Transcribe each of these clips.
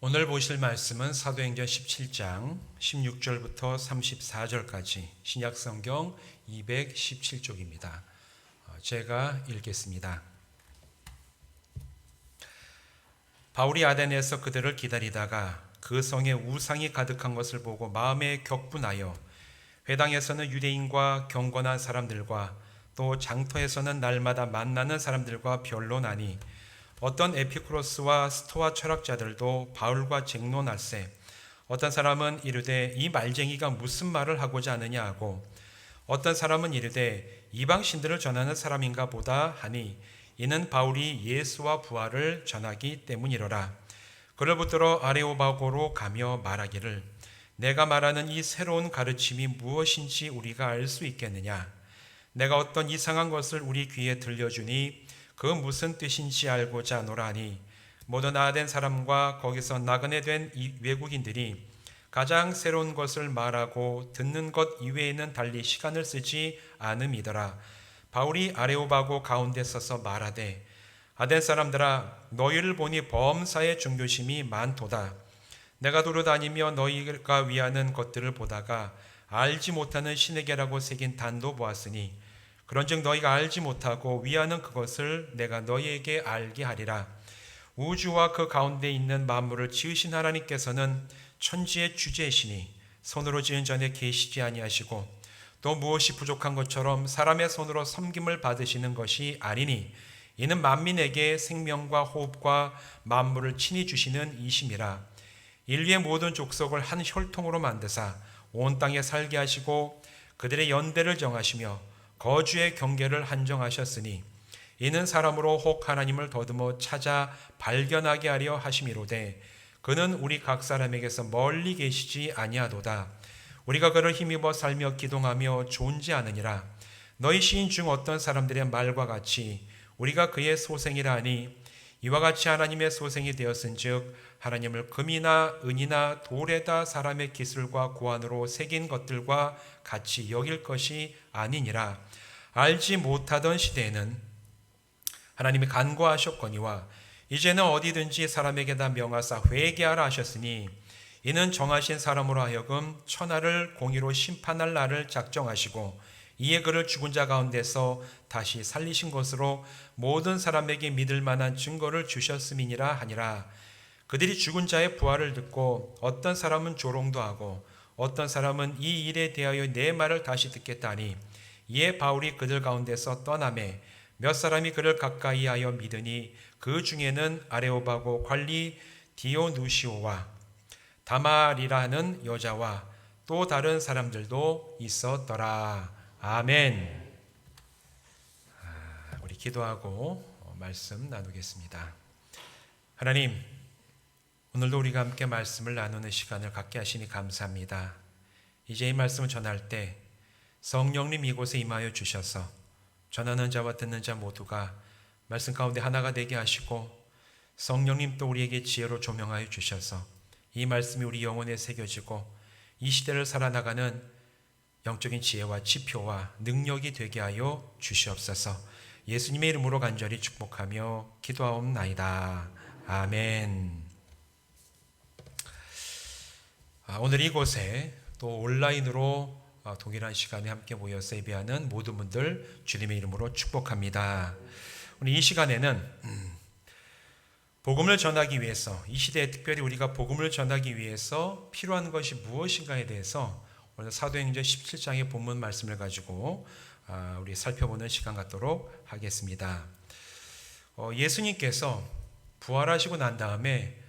오늘 보실 말씀은 사도행전 17장 16절부터 34절까지 신약성경 217쪽입니다. 제가 읽겠습니다. 바울이 아덴에서 그들을 기다리다가 그 성에 우상이 가득한 것을 보고 마음에 격분하여 회당에서는 유대인과 경건한 사람들과 또 장터에서는 날마다 만나는 사람들과 변론하니 어떤 에피쿠로스와 스토아 철학자들도 바울과 쟁론할세 어떤 사람은 이르되 이 말쟁이가 무슨 말을 하고자 하느냐 하고 어떤 사람은 이르되 이방 신들을 전하는 사람인가 보다 하니 이는 바울이 예수와 부활을 전하기 때문이로라. 그를 붙들어 아레오바고로 가며 말하기를 내가 말하는 이 새로운 가르침이 무엇인지 우리가 알 수 있겠느냐. 내가 어떤 이상한 것을 우리 귀에 들려주니 그 무슨 뜻인지 알고자 하노라 하니 모든 아덴 사람과 거기서 나그네 된 외국인들이 가장 새로운 것을 말하고 듣는 것 이외에는 달리 시간을 쓰지 않음이더라. 바울이 아레오바고 가운데 서서 말하되 아덴 사람들아 너희를 보니 범사의 중교심이 많도다. 내가 두루 다니며 너희가 위하는 것들을 보다가 알지 못하는 신에게라고 새긴 단도 보았으니 그런즉 너희가 알지 못하고 위하는 그것을 내가 너희에게 알게 하리라. 우주와 그 가운데 있는 만물을 지으신 하나님께서는 천지의 주제이시니 손으로 지은 전에 계시지 아니하시고 또 무엇이 부족한 것처럼 사람의 손으로 섬김을 받으시는 것이 아니니 이는 만민에게 생명과 호흡과 만물을 친히 주시는 이심이라. 인류의 모든 족속을 한 혈통으로 만드사 온 땅에 살게 하시고 그들의 연대를 정하시며 거주의 경계를 한정하셨으니 이는 사람으로 혹 하나님을 더듬어 찾아 발견하게 하려 하심이로되 그는 우리 각 사람에게서 멀리 계시지 아니하도다. 우리가 그를 힘입어 살며 기동하며 존재하느니라. 너희 시인 중 어떤 사람들의 말과 같이 우리가 그의 소생이라 하니 이와 같이 하나님의 소생이 되었은즉 하나님을 금이나 은이나 돌에다 사람의 기술과 고안으로 새긴 것들과 같이 여길 것이 아니니라. 알지 못하던 시대에는 하나님이 간과하셨거니와 이제는 어디든지 사람에게 다 명하사 회개하라 하셨으니 이는 정하신 사람으로 하여금 천하를 공의로 심판할 날을 작정하시고 이에 그를 죽은 자 가운데서 다시 살리신 것으로 모든 사람에게 믿을 만한 증거를 주셨음이니라 하니라. 그들이 죽은 자의 부활을 듣고 어떤 사람은 조롱도 하고 어떤 사람은 이 일에 대하여 내 말을 다시 듣겠다 하니 이에 바울이 그들 가운데서 떠나매 몇 사람이 그를 가까이 하여 믿으니 그 중에는 아레오바고 관리 디오누시오와 다말이라는 여자와 또 다른 사람들도 있었더라. 아멘. 우리 기도하고 말씀 나누겠습니다. 하나님, 오늘도 우리가 함께 말씀을 나누는 시간을 갖게 하시니 감사합니다. 이제 이 말씀을 전할 때 성령님 이곳에 임하여 주셔서 전하는 자와 듣는 자 모두가 말씀 가운데 하나가 되게 하시고 성령님 또 우리에게 지혜로 조명하여 주셔서 이 말씀이 우리 영혼에 새겨지고 이 시대를 살아나가는 영적인 지혜와 지표와 능력이 되게 하여 주시옵소서. 예수님의 이름으로 간절히 축복하며 기도하옵나이다. 아멘. 오늘 이곳에 또 온라인으로 동일한 시간에 함께 모여서 예배하는 모든 분들 주님의 이름으로 축복합니다. 오늘 이 시간에는 복음을 전하기 위해서 이 시대에 특별히 우리가 복음을 전하기 위해서 필요한 것이 무엇인가에 대해서 오늘 사도행전 17장의 본문 말씀을 가지고 우리 살펴보는 시간 갖도록 하겠습니다. 예수님께서 부활하시고 난 다음에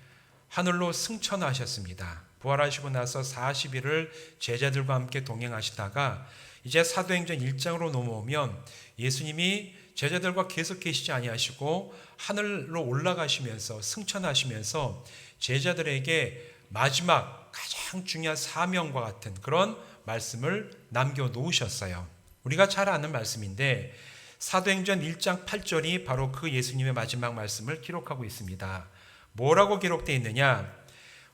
하늘로 승천하셨습니다. 부활하시고 나서 40일을 제자들과 함께 동행하시다가 이제 사도행전 1장으로 넘어오면 예수님이 제자들과 계속 계시지 아니하시고 하늘로 올라가시면서 승천하시면서 제자들에게 마지막 가장 중요한 사명과 같은 그런 말씀을 남겨놓으셨어요. 우리가 잘 아는 말씀인데 사도행전 1장 8절이 바로 그 예수님의 마지막 말씀을 기록하고 있습니다. 뭐라고 기록되어 있느냐?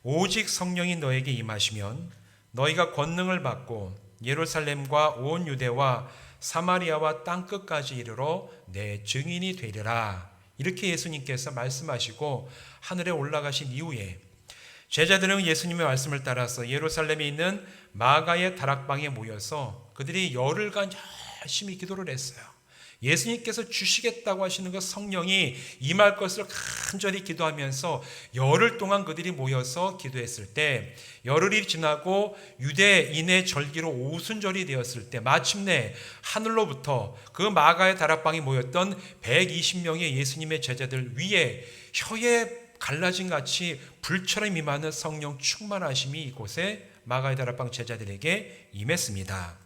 오직 성령이 너에게 임하시면 너희가 권능을 받고 예루살렘과 온 유대와 사마리아와 땅끝까지 이르러 내 증인이 되리라. 이렇게 예수님께서 말씀하시고 하늘에 올라가신 이후에 제자들은 예수님의 말씀을 따라서 예루살렘에 있는 마가의 다락방에 모여서 그들이 열흘간 열심히 기도를 했어요. 예수님께서 주시겠다고 하시는 그 성령이 임할 것을 간절히 기도하면서 열흘 동안 그들이 모여서 기도했을 때, 열흘이 지나고 유대인의 절기로 오순절이 되었을 때 마침내 하늘로부터 그 마가의 다락방에 모였던 120명의 예수님의 제자들 위에 혀에 갈라진 같이 불처럼 임하는 성령 충만하심이 이곳에 마가의 다락방 제자들에게 임했습니다.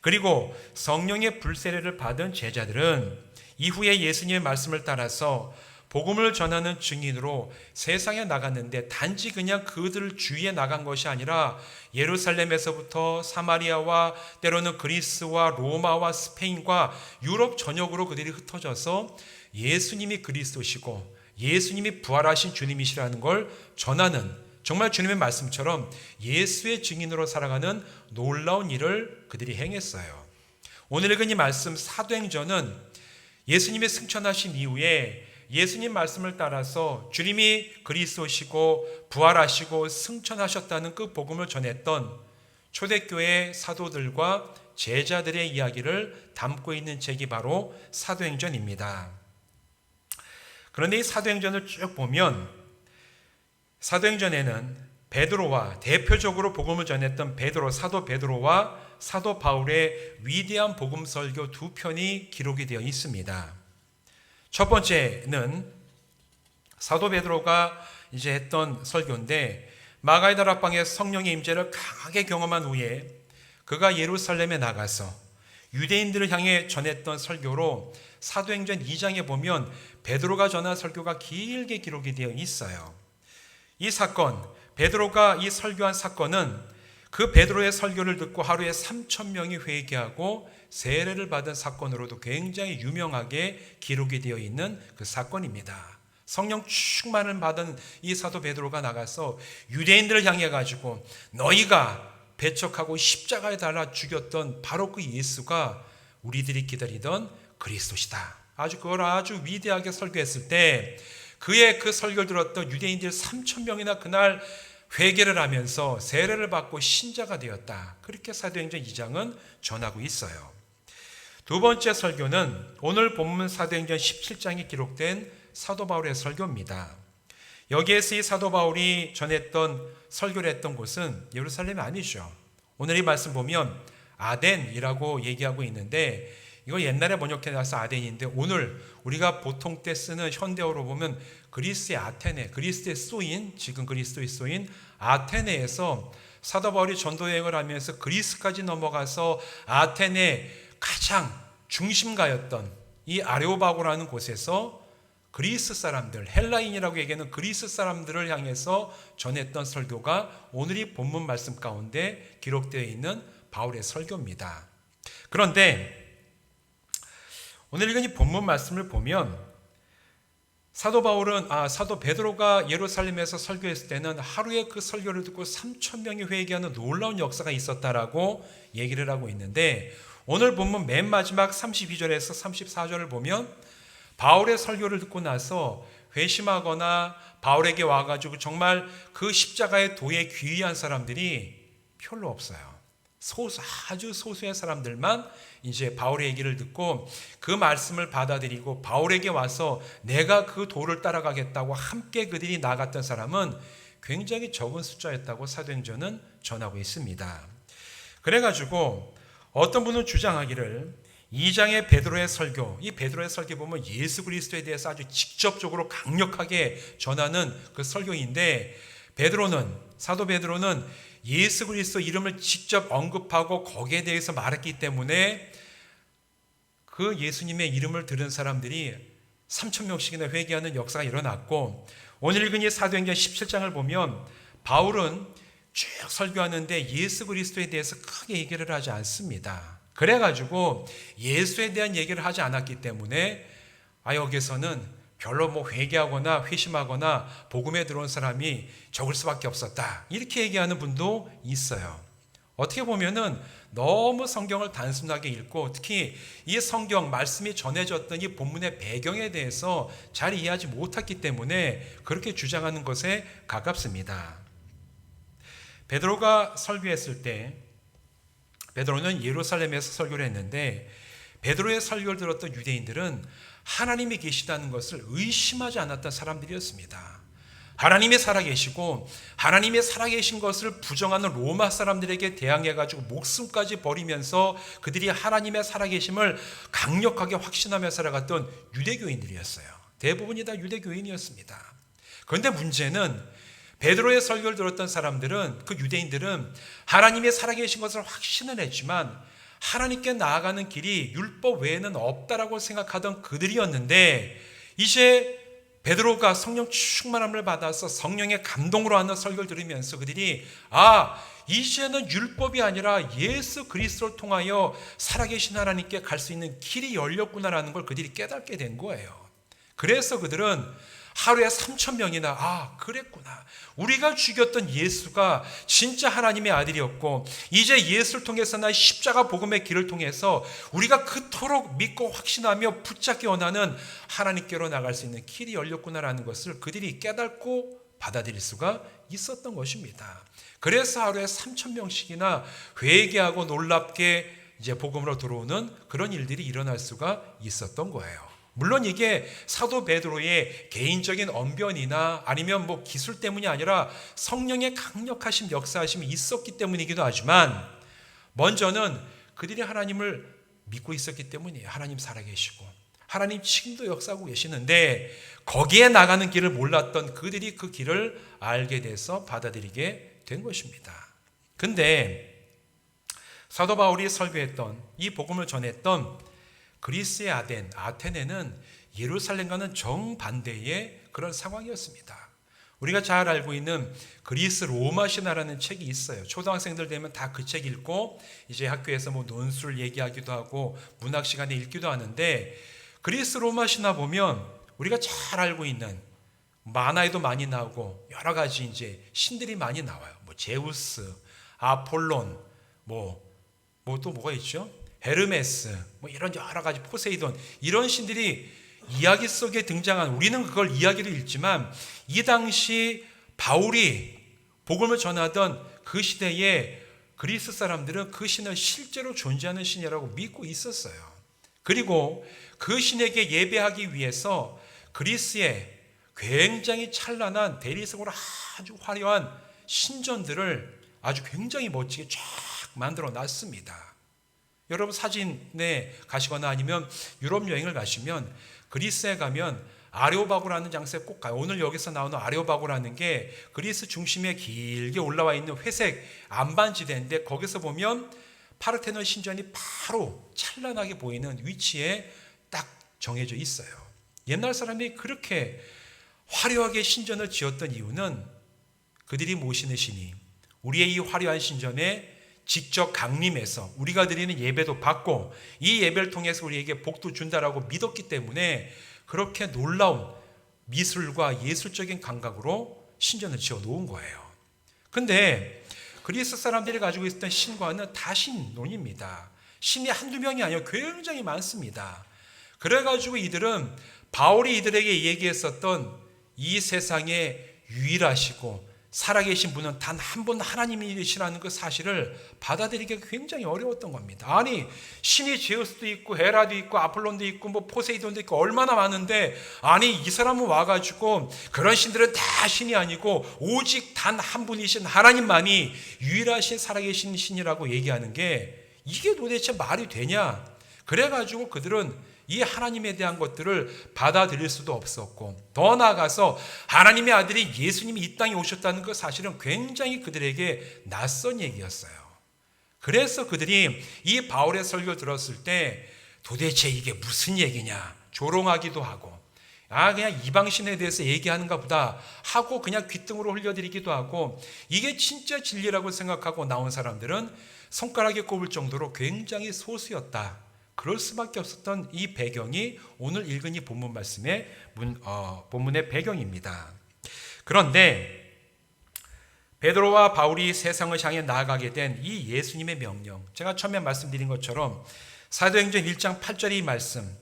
그리고 성령의 불세례를 받은 제자들은 이후에 예수님의 말씀을 따라서 복음을 전하는 증인으로 세상에 나갔는데, 단지 그냥 그들 주위에 나간 것이 아니라 예루살렘에서부터 사마리아와 때로는 그리스와 로마와 스페인과 유럽 전역으로 그들이 흩어져서 예수님이 그리스도시고 예수님이 부활하신 주님이시라는 걸 전하는, 정말 주님의 말씀처럼 예수의 증인으로 살아가는 놀라운 일을 그들이 행했어요. 오늘 읽은 이 말씀 사도행전은 예수님이 승천하신 이후에 예수님 말씀을 따라서 주님이 그리스도시고 부활하시고 승천하셨다는 그 복음을 전했던 초대교회 사도들과 제자들의 이야기를 담고 있는 책이 바로 사도행전입니다. 그런데 이 사도행전을 쭉 보면 사도행전에는 베드로와, 대표적으로 복음을 전했던 베드로, 사도 베드로와 사도 바울의 위대한 복음 설교 두 편이 기록이 되어 있습니다. 첫 번째는 사도 베드로가 이제 했던 설교인데, 마가의 다락방에 성령의 임재를 강하게 경험한 후에 그가 예루살렘에 나가서 유대인들을 향해 전했던 설교로 사도행전 2장에 보면 베드로가 전한 설교가 길게 기록이 되어 있어요. 이 사건, 베드로가 이 설교한 사건은 그 베드로의 설교를 듣고 하루에 3,000명이 회개하고 세례를 받은 사건으로도 굉장히 유명하게 기록이 되어 있는 그 사건입니다. 성령 충만을 받은 이 사도 베드로가 나가서 유대인들을 향해 가지고 너희가 배척하고 십자가에 달아 죽였던 바로 그 예수가 우리들이 기다리던 그리스도시다. 그걸 아주 위대하게 설교했을 때 그의 그 설교를 들었던 유대인들 3,000명이나 그날 회개를 하면서 세례를 받고 신자가 되었다. 그렇게 사도행전 2장은 전하고 있어요. 두 번째 설교는 오늘 본문 사도행전 17장에 기록된 사도 바울의 설교입니다. 여기에서 이 사도 바울이 전했던 설교를 했던 곳은 예루살렘이 아니죠. 오늘 이 말씀 보면 아덴이라고 얘기하고 있는데, 이거 옛날에 번역해놔서 아덴인데 오늘 우리가 보통 때 쓰는 현대어로 보면 그리스의 아테네, 그리스의 소인, 지금 그리스도의 소인 아테네에서 사도 바울이 전도 여행을 하면서 그리스까지 넘어가서 아테네 가장 중심가였던 이 아레오바고라는 곳에서 그리스 사람들, 헬라인이라고 얘기하는 그리스 사람들을 향해서 전했던 설교가 오늘 이 본문 말씀 가운데 기록되어 있는 바울의 설교입니다. 그런데 오늘 읽은 이 본문 말씀을 보면 사도 베드로가 예루살렘에서 설교했을 때는 하루에 그 설교를 듣고 3,000명이 회개하는 놀라운 역사가 있었다라고 얘기를 하고 있는데, 오늘 본문 맨 마지막 32절에서 34절을 보면 바울의 설교를 듣고 나서 회심하거나 바울에게 와가지고 정말 그 십자가의 도에 귀의한 사람들이 별로 없어요. 아주 소수의 사람들만 이제 바울의 얘기를 듣고 그 말씀을 받아들이고 바울에게 와서 내가 그 도를 따라가겠다고 함께 그들이 나갔던 사람은 굉장히 적은 숫자였다고 사도행전은 전하고 있습니다. 그래가지고 어떤 분은 주장하기를 2장의 베드로의 설교, 이 베드로의 설교 보면 예수 그리스도에 대해서 아주 직접적으로 강력하게 전하는 그 설교인데, 사도 베드로는 예수 그리스도 이름을 직접 언급하고 거기에 대해서 말했기 때문에 그 예수님의 이름을 들은 사람들이 3,000명씩이나 회개하는 역사가 일어났고, 오늘 읽은 이 사도행전 17장을 보면 바울은 쭉 설교하는데 예수 그리스도에 대해서 크게 얘기를 하지 않습니다. 그래가지고 예수에 대한 얘기를 하지 않았기 때문에 여기서는 별로 회개하거나 회심하거나 복음에 들어온 사람이 적을 수밖에 없었다, 이렇게 얘기하는 분도 있어요. 어떻게 보면은 너무 성경을 단순하게 읽고 특히 이 성경 말씀이 전해졌던 이 본문의 배경에 대해서 잘 이해하지 못했기 때문에 그렇게 주장하는 것에 가깝습니다. 베드로가 설교했을 때, 베드로는 예루살렘에서 설교를 했는데 베드로의 설교를 들었던 유대인들은 하나님이 계시다는 것을 의심하지 않았던 사람들이었습니다. 하나님이 살아계시고 하나님이 살아계신 것을 부정하는 로마 사람들에게 대항해가지고 목숨까지 버리면서 그들이 하나님의 살아계심을 강력하게 확신하며 살아갔던 유대교인들이었어요. 대부분이 다 유대교인이었습니다. 그런데 문제는 베드로의 설교를 들었던 사람들은, 그 유대인들은 하나님이 살아계신 것을 확신은 했지만 하나님께 나아가는 길이 율법 외에는 없다라고 생각하던 그들이었는데, 이제 베드로가 성령 충만함을 받아서 성령의 감동으로 하는 설교를 들으면서 그들이 이제는 율법이 아니라 예수 그리스도를 통하여 살아계신 하나님께 갈 수 있는 길이 열렸구나라는 걸 그들이 깨닫게 된 거예요. 그래서 그들은 하루에 3,000명이나 그랬구나, 우리가 죽였던 예수가 진짜 하나님의 아들이었고 이제 예수를 통해서 나 십자가 복음의 길을 통해서 우리가 그토록 믿고 확신하며 붙잡기 원하는 하나님께로 나갈 수 있는 길이 열렸구나라는 것을 그들이 깨닫고 받아들일 수가 있었던 것입니다. 그래서 하루에 3,000명씩이나 회개하고 놀랍게 이제 복음으로 들어오는 그런 일들이 일어날 수가 있었던 거예요. 물론 이게 사도 베드로의 개인적인 언변이나 아니면 기술 때문이 아니라 성령의 강력하신 역사하심이 있었기 때문이기도 하지만, 먼저는 그들이 하나님을 믿고 있었기 때문이에요. 하나님 살아계시고 하나님 지금도 역사하고 계시는데 거기에 나가는 길을 몰랐던 그들이 그 길을 알게 돼서 받아들이게 된 것입니다. 근데 사도 바울이 설교했던, 이 복음을 전했던 그리스의 아테네는 예루살렘과는 정반대의 그런 상황이었습니다. 우리가 잘 알고 있는 그리스 로마 신화라는 책이 있어요. 초등학생들 되면 다 그 책 읽고 이제 학교에서 논술 얘기하기도 하고 문학 시간에 읽기도 하는데, 그리스 로마 신화 보면 우리가 잘 알고 있는, 만화에도 많이 나오고 여러 가지 이제 신들이 많이 나와요. 제우스, 아폴론, 또 뭐가 있죠? 헤르메스, 이런 여러 가지, 포세이돈, 이런 신들이 이야기 속에 등장한, 우리는 그걸 이야기로 읽지만 이 당시 바울이 복음을 전하던 그 시대에 그리스 사람들은 그 신을 실제로 존재하는 신이라고 믿고 있었어요. 그리고 그 신에게 예배하기 위해서 그리스에 굉장히 찬란한 대리석으로 아주 화려한 신전들을 아주 굉장히 멋지게 쫙 만들어 놨습니다. 여러분 사진에 가시거나 아니면 유럽 여행을 가시면 그리스에 가면 아레오바고라는 장소에 꼭 가요. 오늘 여기서 나오는 아레오바고라는 게 그리스 중심에 길게 올라와 있는 회색 안반지대인데, 거기서 보면 파르테논 신전이 바로 찬란하게 보이는 위치에 딱 정해져 있어요. 옛날 사람이 그렇게 화려하게 신전을 지었던 이유는 그들이 모시는 신이 우리의 이 화려한 신전에 직접 강림해서 우리가 드리는 예배도 받고 이 예배를 통해서 우리에게 복도 준다라고 믿었기 때문에 그렇게 놀라운 미술과 예술적인 감각으로 신전을 지어 놓은 거예요. 근데 그리스 사람들이 가지고 있었던 신과는 다신론입니다. 신이 한두 명이 아니라 굉장히 많습니다. 그래가지고 이들은 바울이 이들에게 얘기했었던 이 세상에 유일하시고 살아계신 분은 단 한 분 하나님이시라는 그 사실을 받아들이기가 굉장히 어려웠던 겁니다. 아니, 신이 제우스도 있고 헤라도 있고 아폴론도 있고 포세이돈도 있고 얼마나 많은데, 아니 이 사람은 와가지고 그런 신들은 다 신이 아니고 오직 단 한 분이신 하나님만이 유일하신 살아계신 신이라고 얘기하는 게 이게 도대체 말이 되냐? 그래가지고 그들은 이 하나님에 대한 것들을 받아들일 수도 없었고, 더 나아가서 하나님의 아들이 예수님이 이 땅에 오셨다는 그 사실은 굉장히 그들에게 낯선 얘기였어요. 그래서 그들이 이 바울의 설교를 들었을 때 도대체 이게 무슨 얘기냐 조롱하기도 하고, 그냥 이방신에 대해서 얘기하는가 보다 하고 그냥 귓등으로 흘려드리기도 하고, 이게 진짜 진리라고 생각하고 나온 사람들은 손가락에 꼽을 정도로 굉장히 소수였다. 그럴 수밖에 없었던 이 배경이 오늘 읽은 이 본문 말씀의 본문의 배경입니다. 그런데 베드로와 바울이 세상을 향해 나아가게 된 이 예수님의 명령, 제가 처음에 말씀드린 것처럼 사도행전 1장 8절의 이 말씀,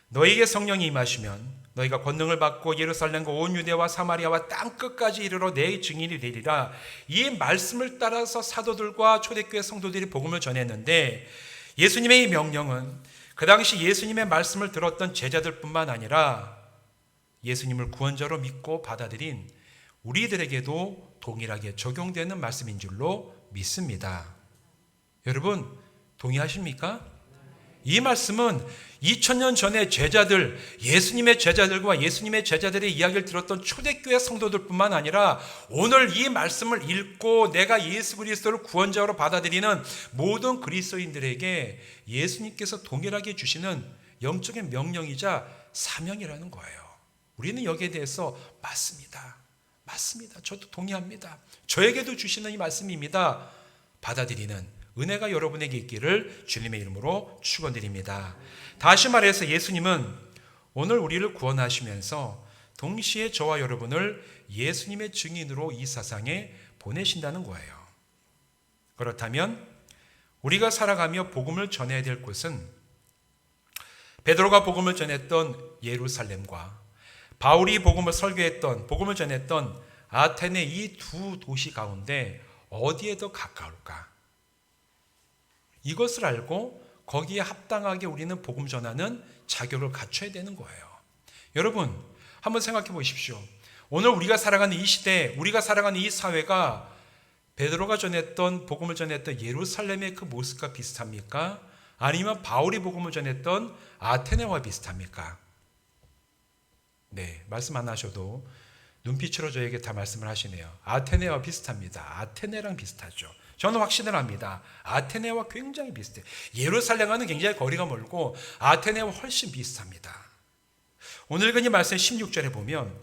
너에게 성령이 임하시면 너희가 권능을 받고 예루살렘과 온 유대와 사마리아와 땅 끝까지 이르러 내 증인이 되리라. 이 말씀을 따라서 사도들과 초대교회 성도들이 복음을 전했는데, 예수님의 이 명령은 그 당시 예수님의 말씀을 들었던 제자들뿐만 아니라 예수님을 구원자로 믿고 받아들인 우리들에게도 동일하게 적용되는 말씀인 줄로 믿습니다. 여러분, 동의하십니까? 이 말씀은 2000년 전에 제자들, 예수님의 제자들과 예수님의 제자들의 이야기를 들었던 초대교회 성도들뿐만 아니라 오늘 이 말씀을 읽고 내가 예수 그리스도를 구원자로 받아들이는 모든 그리스도인들에게 예수님께서 동일하게 주시는 영적인 명령이자 사명이라는 거예요. 우리는 여기에 대해서 맞습니다. 저도 동의합니다. 저에게도 주시는 이 말씀입니다. 받아들이는 은혜가 여러분에게 있기를 주님의 이름으로 축원드립니다. 다시 말해서 예수님은 오늘 우리를 구원하시면서 동시에 저와 여러분을 예수님의 증인으로 이 세상에 보내신다는 거예요. 그렇다면 우리가 살아가며 복음을 전해야 될 곳은 베드로가 복음을 전했던 예루살렘과 바울이 복음을 전했던 아테네 이 두 도시 가운데 어디에 더 가까울까? 이것을 알고 거기에 합당하게 우리는 복음 전하는 자격을 갖춰야 되는 거예요. 여러분, 한번 생각해 보십시오. 오늘 우리가 살아가는 이 시대, 우리가 살아가는 이 사회가 베드로가 복음을 전했던 예루살렘의 그 모습과 비슷합니까? 아니면 바울이 복음을 전했던 아테네와 비슷합니까? 네, 말씀 안 하셔도 눈빛으로 저에게 다 말씀을 하시네요. 아테네와 비슷합니다. 아테네랑 비슷하죠. 저는 확신을 합니다. 아테네와 굉장히 비슷해요. 예루살렘과는 굉장히 거리가 멀고 아테네와 훨씬 비슷합니다. 오늘 읽은 이 말씀 16절에 보면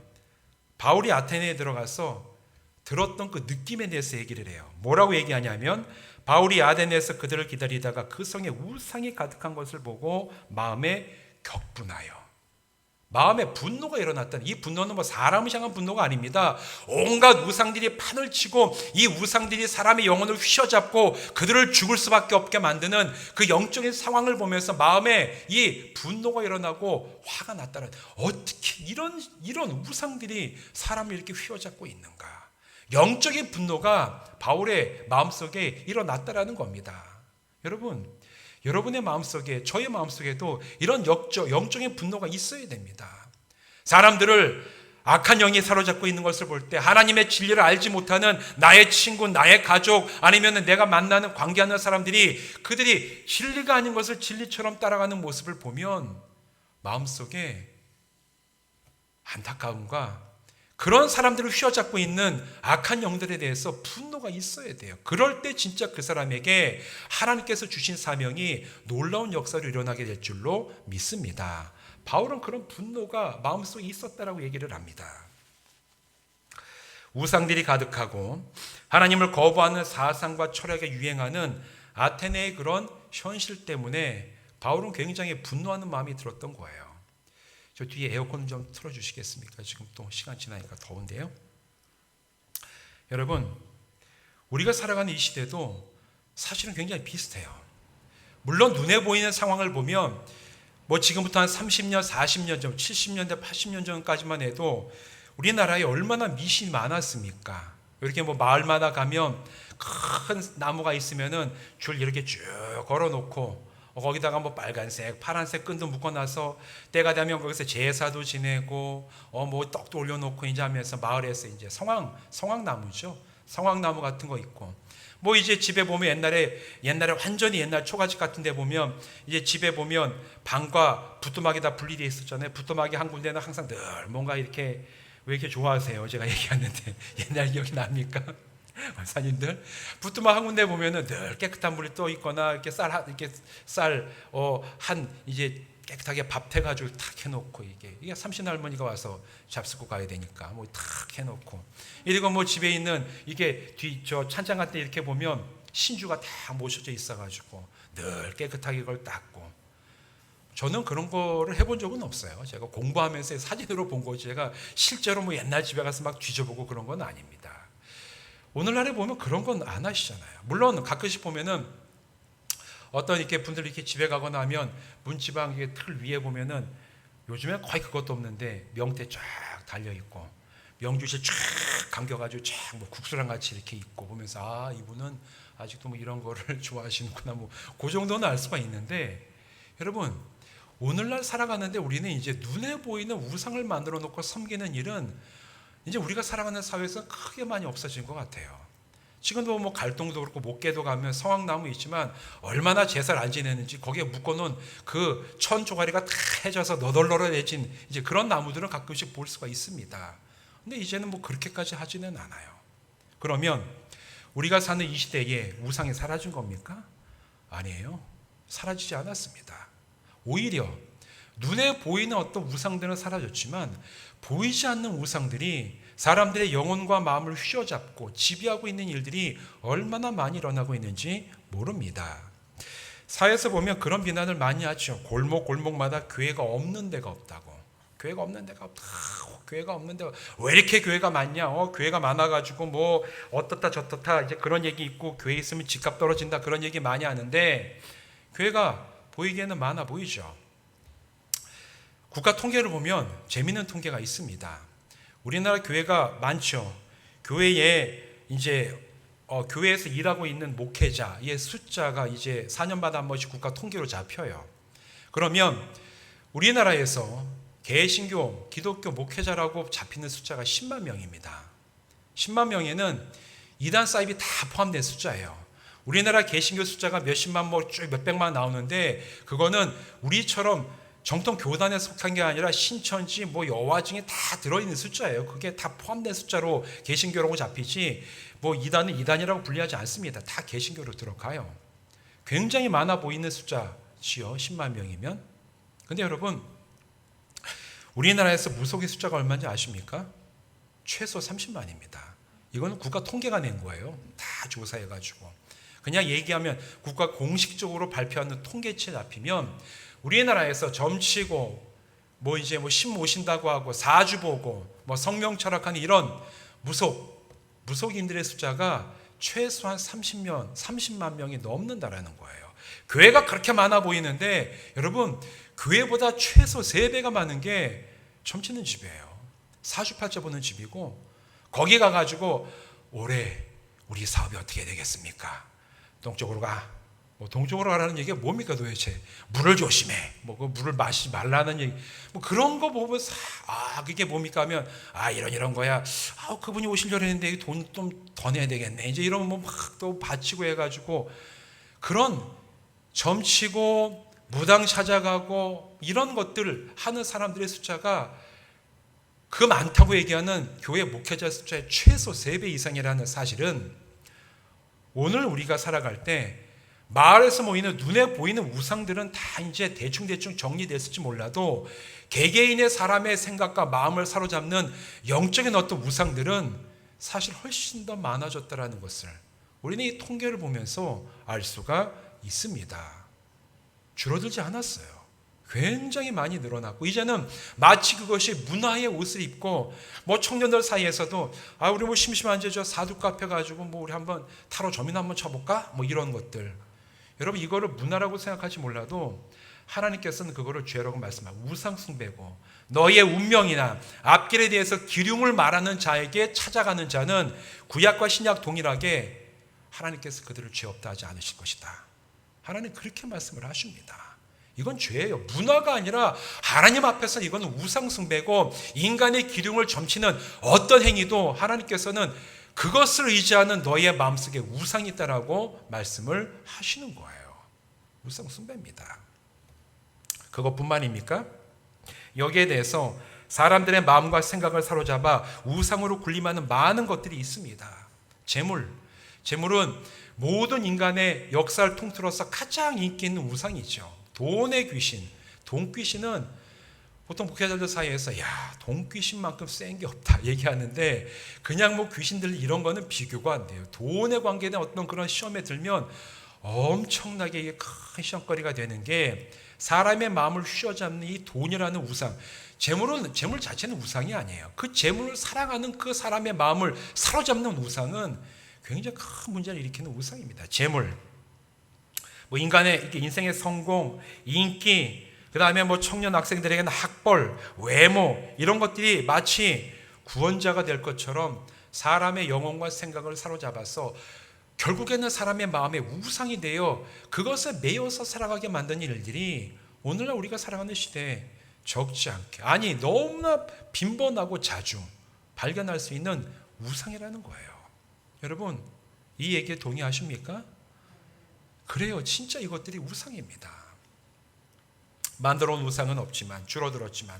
바울이 아테네에 들어가서 들었던 그 느낌에 대해서 얘기를 해요. 뭐라고 얘기하냐면 바울이 아테네에서 그들을 기다리다가 그 성에 우상이 가득한 것을 보고 마음에 격분하여, 마음에 분노가 일어났다는, 이 분노는 뭐 사람을 향한 분노가 아닙니다. 온갖 우상들이 판을 치고 이 우상들이 사람의 영혼을 휘어잡고 그들을 죽을 수밖에 없게 만드는 그 영적인 상황을 보면서 마음에 이 분노가 일어나고 화가 났다는, 어떻게 이런 우상들이 사람을 이렇게 휘어잡고 있는가? 영적인 분노가 바울의 마음속에 일어났다라는 겁니다. 여러분의 마음속에, 저의 마음속에도 이런 영적인 분노가 있어야 됩니다. 사람들을 악한 영이 사로잡고 있는 것을 볼 때 하나님의 진리를 알지 못하는 나의 친구, 나의 가족, 아니면 내가 만나는 관계하는 사람들이 그들이 진리가 아닌 것을 진리처럼 따라가는 모습을 보면 마음속에 안타까움과 그런 사람들을 휘어잡고 있는 악한 영들에 대해서 분노가 있어야 돼요. 그럴 때 진짜 그 사람에게 하나님께서 주신 사명이 놀라운 역사로 일어나게 될 줄로 믿습니다. 바울은 그런 분노가 마음속에 있었다라고 얘기를 합니다. 우상들이 가득하고 하나님을 거부하는 사상과 철학에 유행하는 아테네의 그런 현실 때문에 바울은 굉장히 분노하는 마음이 들었던 거예요. 저 뒤에 에어컨 좀 틀어주시겠습니까? 지금 또 시간 지나니까 더운데요. 여러분, 우리가 살아가는 이 시대도 사실은 굉장히 비슷해요. 물론 눈에 보이는 상황을 보면 뭐 지금부터 한 30년, 40년 전, 70년대, 80년 전까지만 해도 우리나라에 얼마나 미신이 많았습니까? 이렇게 뭐 마을마다 가면 큰 나무가 있으면은 줄 이렇게 쭉 걸어놓고 거기다가 뭐 빨간색, 파란색 끈도 묶어놔서 때가 되면 거기서 제사도 지내고 뭐 떡도 올려놓고 이제 하면서 마을에서 이제 성황나무죠. 성황나무 같은 거 있고 뭐 이제 집에 보면 옛날에 완전히 옛날 초가집 같은 데 보면 이제 집에 보면 방과 부뚜막이 다 분리되어 있었잖아요. 부뚜막이 한 군데는 항상 늘 뭔가 이렇게, 왜 이렇게 좋아하세요? 제가 얘기하는데 옛날 기억이 납니까? 원사님들, 부뚜막 한 군데 보면은 늘 깨끗한 물이 떠 있거나 이렇게 이제 깨끗하게 밥 해가지고 탁 해놓고 이게 삼신 할머니가 와서 잡수고 가야 되니까 뭐 탁 해놓고, 이리고 뭐 집에 있는 이게 저 찬장 같은 데 이렇게 보면 신주가 다 모셔져 있어가지고 늘 깨끗하게 이걸 닦고. 저는 그런 거를 해본 적은 없어요. 제가 공부하면서 사진으로 본 거지 제가 실제로 뭐 옛날 집에 가서 막 뒤져보고 그런 건 아닙니다. 오늘날에 보면 그런 건 안 하시잖아요. 물론 가끔씩 보면은 어떤 이렇게 분들이 이렇게 집에 가거나 하면 문지방 틀 위에 보면은 요즘에 거의 그것도 없는데 명태 쫙 달려있고 명주실 쫙 감겨가지고 쫙 뭐 국수랑 같이 이렇게 있고 보면서 이분은 아직도 뭐 이런 거를 좋아하시는구나, 뭐 그 정도는 알 수가 있는데, 여러분 오늘날 살아가는데 우리는 이제 눈에 보이는 우상을 만들어 놓고 섬기는 일은 이제 우리가 살아가는 사회에서 크게 많이 없어진 것 같아요. 지금도 뭐 갈동도 그렇고 목계도 가면 성황나무 있지만 얼마나 제사를 안 지내는지 거기에 묶어놓은 그 천 조가리가 다 해져서 너덜너덜해진 이제 그런 나무들은 가끔씩 볼 수가 있습니다. 근데 이제는 뭐 그렇게까지 하지는 않아요. 그러면 우리가 사는 이 시대에 우상이 사라진 겁니까? 아니에요. 사라지지 않았습니다. 오히려 눈에 보이는 어떤 우상들은 사라졌지만 보이지 않는 우상들이 사람들의 영혼과 마음을 휘어잡고 지배하고 있는 일들이 얼마나 많이 일어나고 있는지 모릅니다. 사회에서 보면 그런 비난을 많이 하죠. 골목골목마다 교회가 없는 데가 없다고. 교회가 없는 데가 없다. 교회가 없는 데가 왜 이렇게 교회가 많냐? 교회가 많아가지고 뭐 어떻다 저떻다 이제 그런 얘기 있고, 교회 있으면 집값 떨어진다 그런 얘기 많이 하는데 교회가 보이기에는 많아 보이죠. 국가 통계를 보면 재미있는 통계가 있습니다. 우리나라 교회가 많죠. 교회에 이제 교회에서 일하고 있는 목회자의 숫자가 이제 4년마다 한 번씩 국가 통계로 잡혀요. 그러면 우리나라에서 개신교, 기독교 목회자라고 잡히는 숫자가 10만 명입니다. 10만 명에는 이단 사입이 다 포함된 숫자예요. 우리나라 개신교 숫자가 몇십만, 몇백만 나오는데 그거는 우리처럼 정통 교단에 속한 게 아니라 신천지, 여화증이 다 들어있는 숫자예요. 그게 다 포함된 숫자로 개신교라고 잡히지 뭐 이단은 이단이라고 분리하지 않습니다. 다 개신교로 들어가요. 굉장히 많아 보이는 숫자지요. 10만 명이면. 근데 여러분, 우리나라에서 무속의 숫자가 얼마인지 아십니까? 최소 30만입니다. 이거는 국가 통계가 낸 거예요. 다 조사해가지고. 그냥 얘기하면 국가 공식적으로 발표하는 통계치에 잡히면 우리나라에서 점치고 신 모신다고 하고 사주 보고 성명 철학하는 이런 무속인들의 숫자가 최소한 30만 명이 넘는다라는 거예요. 교회가 그렇게 많아 보이는데 여러분, 교회보다 최소 3배가 많은 게 점치는 집이에요. 사주팔자 보는 집이고, 거기 가가지고 올해 우리 사업이 어떻게 되겠습니까? 동쪽으로 가. 동쪽으로 가라는 얘기가 뭡니까 도대체? 물을 조심해. 그 물을 마시지 말라는 얘기. 그런 거 보면 그게 뭡니까 하면 이런 거야. 그분이 오시려고 했는데 돈 좀 더 내야 되겠네. 이제 이러면 막 또 바치고 해가지고 그런 점치고 무당 찾아가고 이런 것들을 하는 사람들의 숫자가 그 많다고 얘기하는 교회 목회자 숫자의 최소 3배 이상이라는 사실은 오늘 우리가 살아갈 때 마을에서 모이는 눈에 보이는 우상들은 다 이제 대충 정리됐을지 몰라도 개개인의 사람의 생각과 마음을 사로잡는 영적인 어떤 우상들은 사실 훨씬 더 많아졌다는 것을 우리는 이 통계를 보면서 알 수가 있습니다. 줄어들지 않았어요. 굉장히 많이 늘어났고 이제는 마치 그것이 문화의 옷을 입고 청년들 사이에서도 우리 심심한데 저 사두 카페 가지고 우리 한번 타로 점이나 한번 쳐볼까? 이런 것들. 여러분, 이거를 문화라고 생각하지 몰라도 하나님께서는 그거를 죄라고 말씀하고 우상 숭배고, 너의 운명이나 앞길에 대해서 기륭을 말하는 자에게 찾아가는 자는 구약과 신약 동일하게 하나님께서 그들을 죄 없다 하지 않으실 것이다. 하나님 그렇게 말씀을 하십니다. 이건 죄예요. 문화가 아니라 하나님 앞에서 이건 우상 숭배고, 인간의 기륭을 점치는 어떤 행위도 하나님께서는 그것을 의지하는 너의 마음속에 우상이 있다라고 말씀을 하시는 거예요. 우상 숭배입니다. 그것뿐만입니까? 여기에 대해서 사람들의 마음과 생각을 사로잡아 우상으로 군림하는 많은 것들이 있습니다. 재물은 모든 인간의 역사를 통틀어서 가장 인기 있는 우상이죠. 돈의 귀신, 돈귀신은 보통 목회자들 사이에서 돈귀신만큼 센 게 없다 얘기하는데, 그냥 귀신들 이런 거는 비교가 안 돼요. 돈에 관계된 어떤 그런 시험에 들면 엄청나게 이게 큰 시험거리가 되는 게 사람의 마음을 휘어잡는 이 돈이라는 우상. 재물 자체는 우상이 아니에요. 그 재물을 사랑하는 그 사람의 마음을 사로잡는 우상은 굉장히 큰 문제를 일으키는 우상입니다. 재물, 인간의 인생의 성공, 인기, 그 다음에 뭐 청년 학생들에게는 학벌, 외모 이런 것들이 마치 구원자가 될 것처럼 사람의 영혼과 생각을 사로잡아서 결국에는 사람의 마음에 우상이 되어 그것에 매여서 살아가게 만든 일들이 오늘날 우리가 살아가는 시대에 적지 않게, 아니 너무나 빈번하고 자주 발견할 수 있는 우상이라는 거예요. 여러분, 이 얘기에 동의하십니까? 그래요. 진짜 이것들이 우상입니다. 만들어 온 우상은 없지만, 줄어들었지만,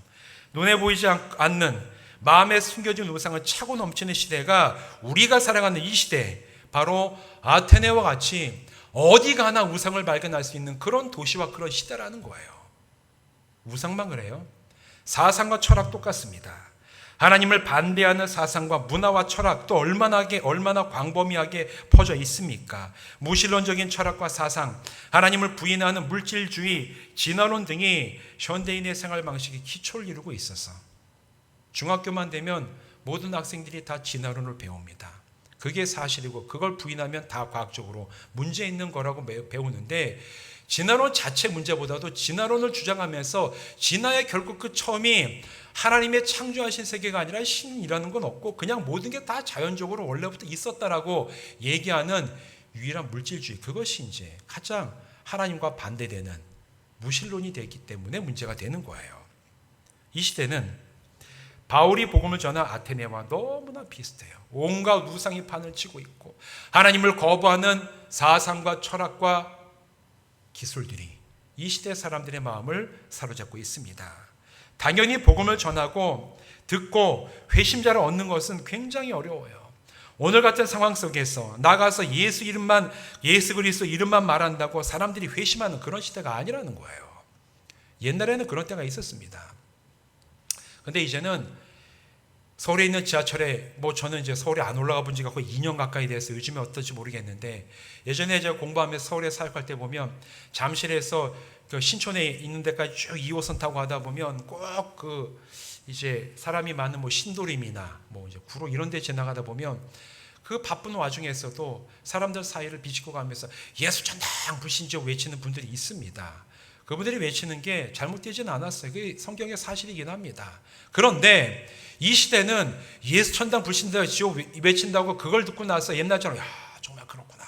눈에 보이지 않는 마음에 숨겨진 우상은 차고 넘치는 시대가 우리가 살아가는 이 시대, 바로 아테네와 같이 어디 가나 우상을 발견할 수 있는 그런 도시와 그런 시대라는 거예요. 우상만 그래요? 사상과 철학 똑같습니다. 하나님을 반대하는 사상과 문화와 철학도 얼마나 광범위하게 퍼져 있습니까? 무신론적인 철학과 사상, 하나님을 부인하는 물질주의, 진화론 등이 현대인의 생활 방식의 기초를 이루고 있어서 중학교만 되면 모든 학생들이 다 진화론을 배웁니다. 그게 사실이고 그걸 부인하면 다 과학적으로 문제 있는 거라고 배우는데, 진화론 자체 문제보다도 진화론을 주장하면서 진화의 결국 그 처음이 하나님의 창조하신 세계가 아니라 신이라는 건 없고 그냥 모든 게 다 자연적으로 원래부터 있었다라고 얘기하는 유일한 물질주의, 그것이 이제 가장 하나님과 반대되는 무신론이 되기 때문에 문제가 되는 거예요. 이 시대는 바울이 복음을 전한 아테네와 너무나 비슷해요. 온갖 우상이 판을 치고 있고 하나님을 거부하는 사상과 철학과 기술들이 이 시대 사람들의 마음을 사로잡고 있습니다. 당연히 복음을 전하고 듣고 회심자를 얻는 것은 굉장히 어려워요. 오늘 같은 상황 속에서 나가서 예수 그리스도 이름만 말한다고 사람들이 회심하는 그런 시대가 아니라는 거예요. 옛날에는 그런 때가 있었습니다. 근데 이제는 서울에 있는 지하철에, 저는 이제 서울에 안 올라가 본 지가 거의 2년 가까이 돼서 요즘에 어떨지 모르겠는데, 예전에 제가 공부하면서 서울에 사역할 때 보면 잠실에서 그 신촌에 있는 데까지 쭉 2호선 타고 가다 보면 꼭 이제 사람이 많은 신도림이나 이제 구로 이런 데 지나가다 보면 그 바쁜 와중에서도 사람들 사이를 비집고 가면서 예수 천당 불신자 외치는 분들이 있습니다. 그분들이 외치는 게 잘못되지는 않았어요. 그게 성경의 사실이긴 합니다. 그런데 이 시대는 예수 천당 불신자 지옥 외친다고 그걸 듣고 나서 옛날처럼 정말 그렇구나,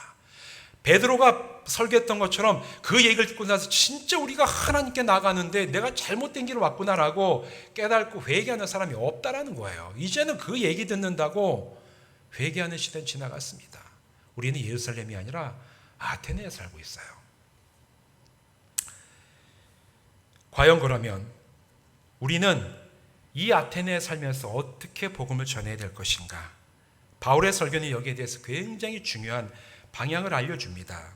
베드로가 설교했던 것처럼 그 얘기를 듣고 나서 진짜 우리가 하나님께 나가는데 내가 잘못된 길을 왔구나라고 깨닫고 회개하는 사람이 없다라는 거예요. 이제는 그 얘기 듣는다고 회개하는 시대는 지나갔습니다. 우리는 예루살렘이 아니라 아테네에 살고 있어요. 과연 그러면 우리는 이 아테네에 살면서 어떻게 복음을 전해야 될 것인가? 바울의 설교는 여기에 대해서 굉장히 중요한 방향을 알려줍니다.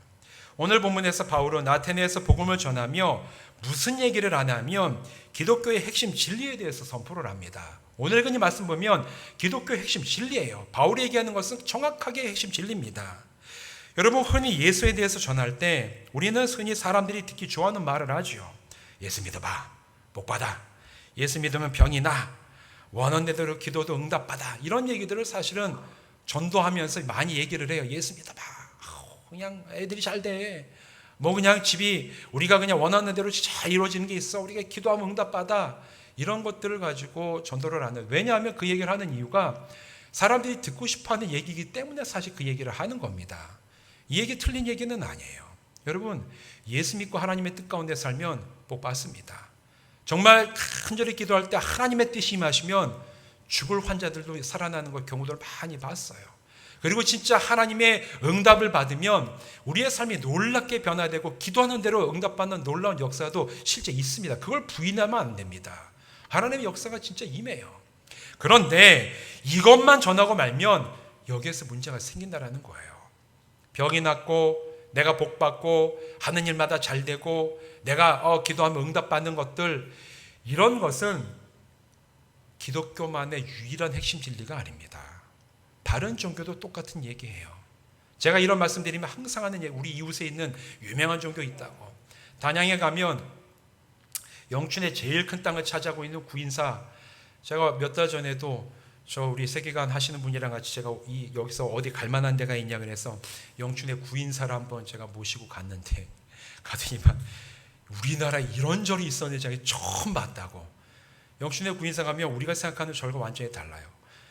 오늘 본문에서 바울은 아테네에서 복음을 전하며 무슨 얘기를 하냐면 기독교의 핵심 진리에 대해서 선포를 합니다. 오늘 이 말씀 보면 기독교의 핵심 진리예요. 바울이 얘기하는 것은 정확하게 핵심 진리입니다. 여러분, 흔히 예수에 대해서 전할 때 우리는 흔히 사람들이 듣기 좋아하는 말을 하죠. 예수 믿어봐, 복 받아. 예수 믿으면 병이 나. 원하는 대로 기도도 응답받아. 이런 얘기들을 사실은 전도하면서 많이 얘기를 해요. 예수 믿어봐. 그냥 애들이 잘 돼. 그냥 집이 우리가 그냥 원하는 대로 잘 이루어지는 게 있어. 우리가 기도하면 응답받아. 이런 것들을 가지고 전도를 하는. 왜냐하면 그 얘기를 하는 이유가 사람들이 듣고 싶어하는 얘기이기 때문에 사실 그 얘기를 하는 겁니다. 이 얘기 틀린 얘기는 아니에요. 여러분, 예수 믿고 하나님의 뜻 가운데 살면 복 받습니다. 정말 간절히 기도할 때 하나님의 뜻이 임하시면 죽을 환자들도 살아나는 걸 경우들 많이 봤어요. 그리고 진짜 하나님의 응답을 받으면 우리의 삶이 놀랍게 변화되고 기도하는 대로 응답받는 놀라운 역사도 실제 있습니다. 그걸 부인하면 안 됩니다. 하나님의 역사가 진짜 임해요. 그런데 이것만 전하고 말면 여기에서 문제가 생긴다라는 거예요. 병이 낫고 내가 복받고 하는 일마다 잘 되고 내가 기도하면 응답받는 것들, 이런 것은 기독교만의 유일한 핵심 진리가 아닙니다. 다른 종교도 똑같은 얘기예요. 제가 이런 말씀드리면 항상 하는 얘기, 우리 이웃에 있는 유명한 종교 있다고. 단양에 가면 영춘에 제일 큰 땅을 차지하고 있는 구인사, 제가 몇 달 전에도 우리 세계관 하시는 분이랑 같이 제가 여기서 어디 갈 만한 데가 있냐 그래서 영춘의 구인사를 한번 제가 모시고 갔는데, 가더니만 우리나라에 이런 절이 있었는지 자기 처음 봤다고. 영춘의 구인사 가면 우리가 생각하는 절과 완전히 달라요.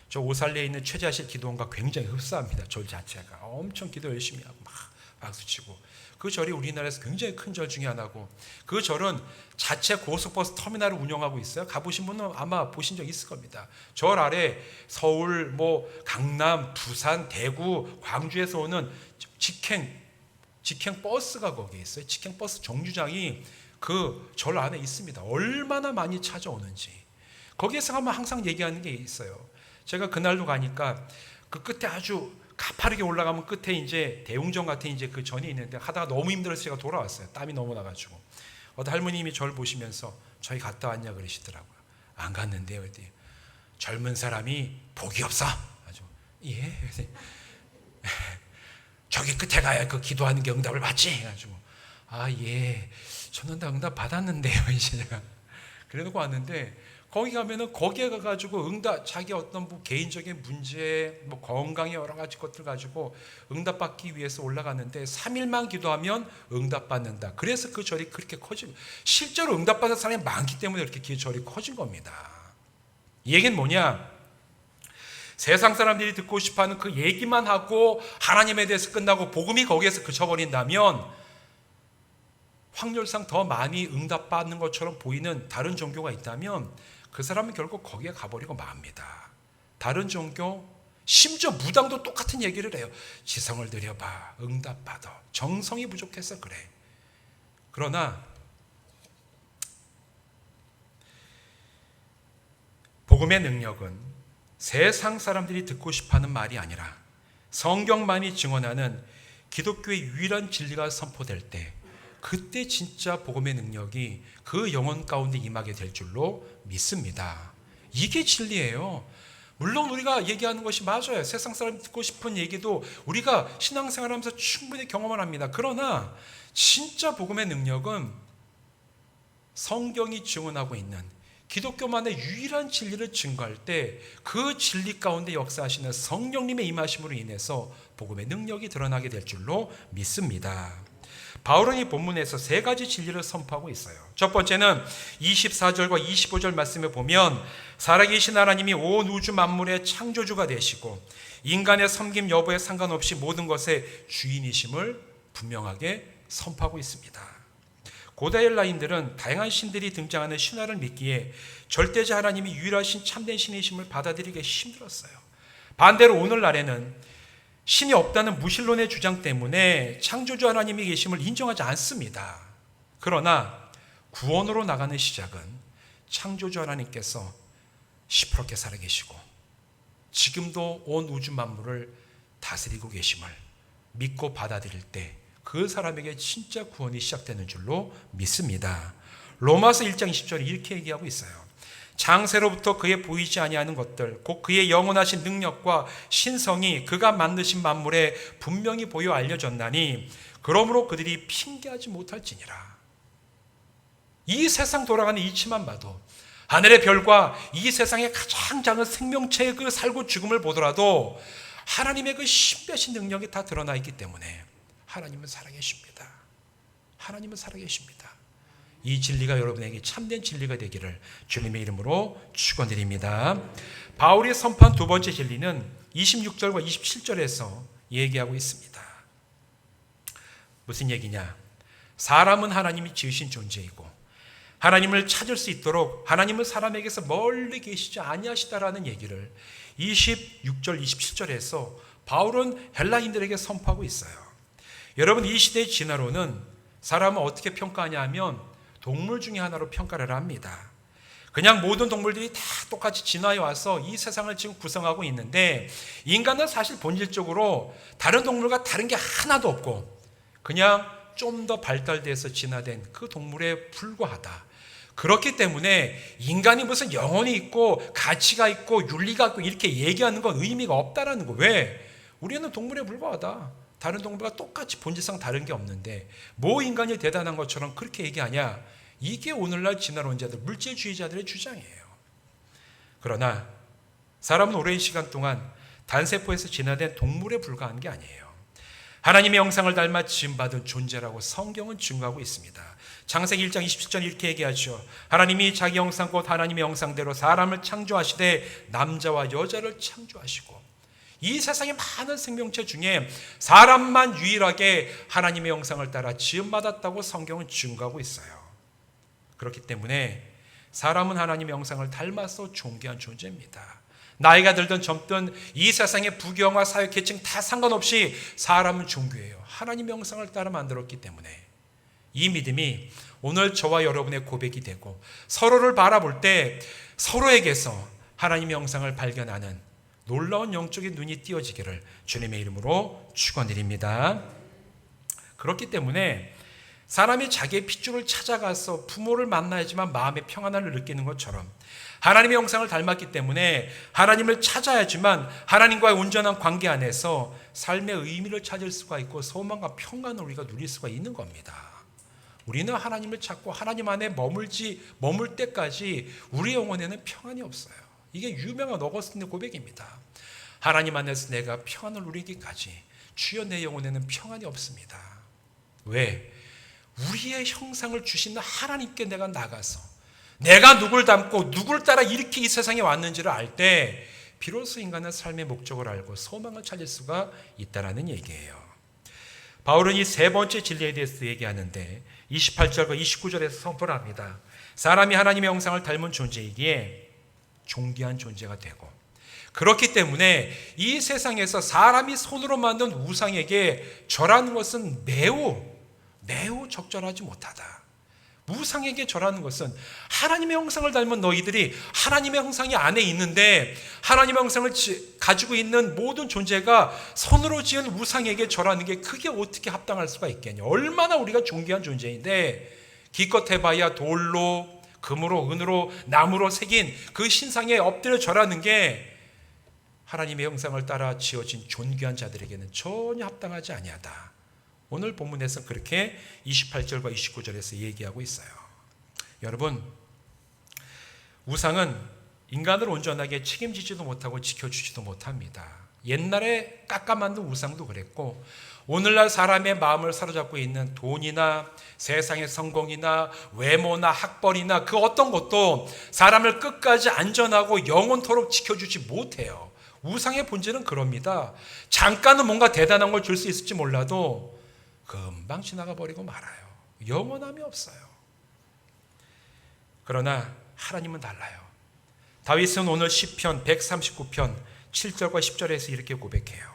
저 오살리에 있는 최자실 기도원과 굉장히 흡사합니다. 절 자체가 엄청 기도 열심히 하고 막 박수치고. 그 절이 우리나라에서 굉장히 큰 절 중에 하나고, 그 절은 자체 고속버스 터미널을 운영하고 있어요. 가보신 분은 아마 보신 적 있을 겁니다. 절 아래 서울, 강남, 부산, 대구, 광주에서 오는 직행 버스가 거기에 있어요. 직행 버스 정류장이 그 절 안에 있습니다. 얼마나 많이 찾아오는지. 거기에서 가면 항상 얘기하는 게 있어요. 제가 그날도 가니까 그 끝에 아주 가파르게 올라가면 끝에 이제 대웅전 같은 이제 그 전이 있는데, 하다가 너무 힘들어서 제가 돌아왔어요. 땀이 너무 나가지고. 어떤 할머님이 저를 보시면서 저희 갔다 왔냐 그러시더라고요. 안 갔는데요. 그랬더니 젊은 사람이 복이 없어. 아주 예. 저기 끝에 가야 그 기도하는 게 응답을 받지. 해가지고 아 예. 저는 다 응답 받았는데요. 이제 제가 그래놓고 왔는데, 거기 가면은 거기에 가가지고 응답, 자기 어떤 개인적인 문제, 건강의 여러 가지 것들 가지고 응답받기 위해서 올라갔는데 3일만 기도하면 응답받는다. 그래서 그 절이 그렇게 커지고, 실제로 응답받은 사람이 많기 때문에 이렇게 그 절이 커진 겁니다. 이 얘기는 뭐냐? 세상 사람들이 듣고 싶어하는 그 얘기만 하고 하나님에 대해서 끝나고 복음이 거기에서 그쳐버린다면, 확률상 더 많이 응답받는 것처럼 보이는 다른 종교가 있다면 그 사람은 결국 거기에 가버리고 맙니다. 다른 종교, 심지어 무당도 똑같은 얘기를 해요. 지성을 들여봐, 응답받아. 정성이 부족해서 그래. 그러나 복음의 능력은 세상 사람들이 듣고 싶어하는 말이 아니라 성경만이 증언하는 기독교의 유일한 진리가 선포될 때, 그때 진짜 복음의 능력이 그 영혼 가운데 임하게 될 줄로 믿습니다. 이게 진리예요. 물론 우리가 얘기하는 것이 맞아요. 세상 사람이 듣고 싶은 얘기도 우리가 신앙생활하면서 충분히 경험을 합니다. 그러나 진짜 복음의 능력은 성경이 증언하고 있는 기독교만의 유일한 진리를 증거할 때 그 진리 가운데 역사하시는 성령님의 임하심으로 인해서 복음의 능력이 드러나게 될 줄로 믿습니다. 바울은 이 본문에서 세 가지 진리를 선포하고 있어요. 첫 번째는 24절과 25절 말씀에 보면, 살아계신 하나님이 온 우주 만물의 창조주가 되시고 인간의 섬김 여부에 상관없이 모든 것의 주인이심을 분명하게 선포하고 있습니다. 고대 헬라인들은 다양한 신들이 등장하는 신화를 믿기에 절대자 하나님이 유일하신 참된 신이심을 받아들이기 힘들었어요. 반대로 오늘날에는 신이 없다는 무신론의 주장 때문에 창조주 하나님이 계심을 인정하지 않습니다. 그러나 구원으로 나가는 시작은 창조주 하나님께서 시퍼렇게 살아계시고 지금도 온 우주 만물을 다스리고 계심을 믿고 받아들일 때 그 사람에게 진짜 구원이 시작되는 줄로 믿습니다. 로마서 1장 20절에 이렇게 얘기하고 있어요. 장세로부터 그의 보이지 아니하는 것들, 곧 그의 영원하신 능력과 신성이 그가 만드신 만물에 분명히 보여 알려졌나니 그러므로 그들이 핑계하지 못할지니라. 이 세상 돌아가는 이치만 봐도, 하늘의 별과 이 세상의 가장 작은 생명체의 그 살고 죽음을 보더라도 하나님의 그 신비하신 능력이 다 드러나 있기 때문에 하나님은 살아계십니다. 하나님은 살아계십니다. 이 진리가 여러분에게 참된 진리가 되기를 주님의 이름으로 축원드립니다. 바울이 선포한 두 번째 진리는 26절과 27절에서 얘기하고 있습니다. 무슨 얘기냐? 사람은 하나님이 지으신 존재이고 하나님을 찾을 수 있도록 하나님은 사람에게서 멀리 계시지 아니하시다라는 얘기를 26절, 27절에서 바울은 헬라인들에게 선포하고 있어요. 여러분, 이 시대의 진화론은 사람을 어떻게 평가하냐 하면 동물 중에 하나로 평가를 합니다. 그냥 모든 동물들이 다 똑같이 진화해 와서 이 세상을 지금 구성하고 있는데, 인간은 사실 본질적으로 다른 동물과 다른 게 하나도 없고 그냥 좀 더 발달돼서 진화된 그 동물에 불과하다. 그렇기 때문에 인간이 무슨 영혼이 있고 가치가 있고 윤리가 있고 이렇게 얘기하는 건 의미가 없다라는 거. 왜? 우리는 동물에 불과하다. 다른 동물과 똑같이 본질상 다른 게 없는데 뭐 인간이 대단한 것처럼 그렇게 얘기하냐? 이게 오늘날 진화론자들, 물질주의자들의 주장이에요. 그러나 사람은 오랜 시간 동안 단세포에서 진화된 동물에 불과한 게 아니에요. 하나님의 형상을 닮아 지음받은 존재라고 성경은 증거하고 있습니다. 창세기 1장 27절 이렇게 얘기하죠. 하나님이 자기 형상 곧 하나님의 형상대로 사람을 창조하시되 남자와 여자를 창조하시고, 이 세상의 많은 생명체 중에 사람만 유일하게 하나님의 형상을 따라 지음받았다고 성경은 증거하고 있어요. 그렇기 때문에 사람은 하나님의 형상을 닮아서 존귀한 존재입니다. 나이가 들든 젊든 이 세상의 부경화 사회 계층 다 상관없이 사람은 존귀해요. 하나님의 형상을 따라 만들었기 때문에. 이 믿음이 오늘 저와 여러분의 고백이 되고, 서로를 바라볼 때 서로에게서 하나님의 형상을 발견하는 놀라운 영적인 눈이 띄어지기를 주님의 이름으로 축원드립니다. 그렇기 때문에 사람이 자기의 핏줄을 찾아가서 부모를 만나야지만 마음의 평안을 느끼는 것처럼, 하나님의 형상을 닮았기 때문에 하나님을 찾아야지만 하나님과의 온전한 관계 안에서 삶의 의미를 찾을 수가 있고 소망과 평안을 우리가 누릴 수가 있는 겁니다. 우리는 하나님을 찾고 하나님 안에 머물 때까지 우리 영혼에는 평안이 없어요. 이게 유명한 어거스틴의 고백입니다. 하나님 안에서 내가 평안을 누리기까지 주여 내 영혼에는 평안이 없습니다. 왜? 우리의 형상을 주시는 하나님께 내가 나가서 내가 누굴 닮고 누굴 따라 이렇게 이 세상에 왔는지를 알 때 비로소 인간은 삶의 목적을 알고 소망을 찾을 수가 있다는 얘기예요. 바울은 이 세 번째 진리에 대해서 얘기하는데 28절과 29절에서 선포를 합니다. 사람이 하나님의 형상을 닮은 존재이기에 존귀한 존재가 되고, 그렇기 때문에 이 세상에서 사람이 손으로 만든 우상에게 절하는 것은 매우 적절하지 못하다. 우상에게 절하는 것은 하나님의 형상을 닮은 너희들이 하나님의 형상이 안에 있는데, 하나님의 형상을 가지고 있는 모든 존재가 손으로 지은 우상에게 절하는 게 그게 어떻게 합당할 수가 있겠냐. 얼마나 우리가 존귀한 존재인데 기껏 해봐야 돌로 금으로 은으로 나무로 새긴 그 신상에 엎드려 절하는 게 하나님의 형상을 따라 지어진 존귀한 자들에게는 전혀 합당하지 아니하다. 오늘 본문에서 그렇게 28절과 29절에서 얘기하고 있어요. 여러분, 우상은 인간을 온전하게 책임지지도 못하고 지켜주지도 못합니다. 옛날에 깎아 만든 우상도 그랬고, 오늘날 사람의 마음을 사로잡고 있는 돈이나 세상의 성공이나 외모나 학벌이나 그 어떤 것도 사람을 끝까지 안전하고 영원토록 지켜주지 못해요. 우상의 본질은 그럽니다. 잠깐은 뭔가 대단한 걸 줄 수 있을지 몰라도 금방 지나가 버리고 말아요. 영원함이 없어요. 그러나 하나님은 달라요. 다윗은 오늘 시편 139편 7절과 10절에서 이렇게 고백해요.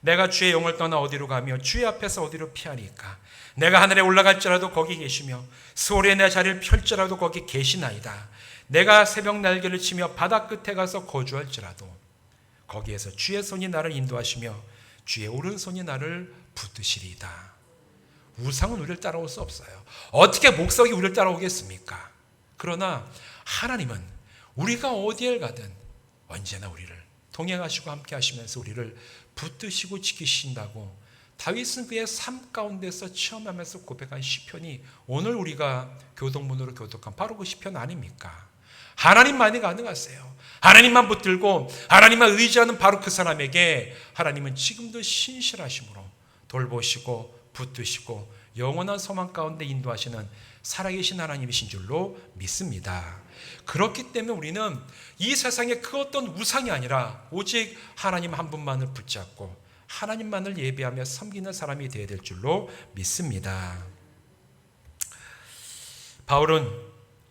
내가 주의 영을 떠나 어디로 가며 주의 앞에서 어디로 피하리까? 내가 하늘에 올라갈지라도 거기 계시며 스올에 내 자리를 펼지라도 거기 계시나이다. 내가 새벽 날개를 치며 바다 끝에 가서 거주할지라도 거기에서 주의 손이 나를 인도하시며 주의 오른손이 나를 붙드시리이다. 우상은 우리를 따라올 수 없어요. 어떻게 목석이 우리를 따라오겠습니까? 그러나 하나님은 우리가 어디에 가든 언제나 우리를 동행하시고 함께 하시면서 우리를 붙드시고 지키신다고 다윗은 그의 삶 가운데서 체험하면서 고백한 시편이 오늘 우리가 교동문으로 교독한 바로 그 시편 아닙니까? 하나님만이 가능하세요. 하나님만 붙들고 하나님만 의지하는 바로 그 사람에게 하나님은 지금도 신실하심으로 돌보시고 붙드시고 영원한 소망 가운데 인도하시는 살아계신 하나님이신 줄로 믿습니다. 그렇기 때문에 우리는 이 세상의 그 어떤 우상이 아니라 오직 하나님 한 분만을 붙잡고 하나님만을 예배하며 섬기는 사람이 되어야 될 줄로 믿습니다. 바울은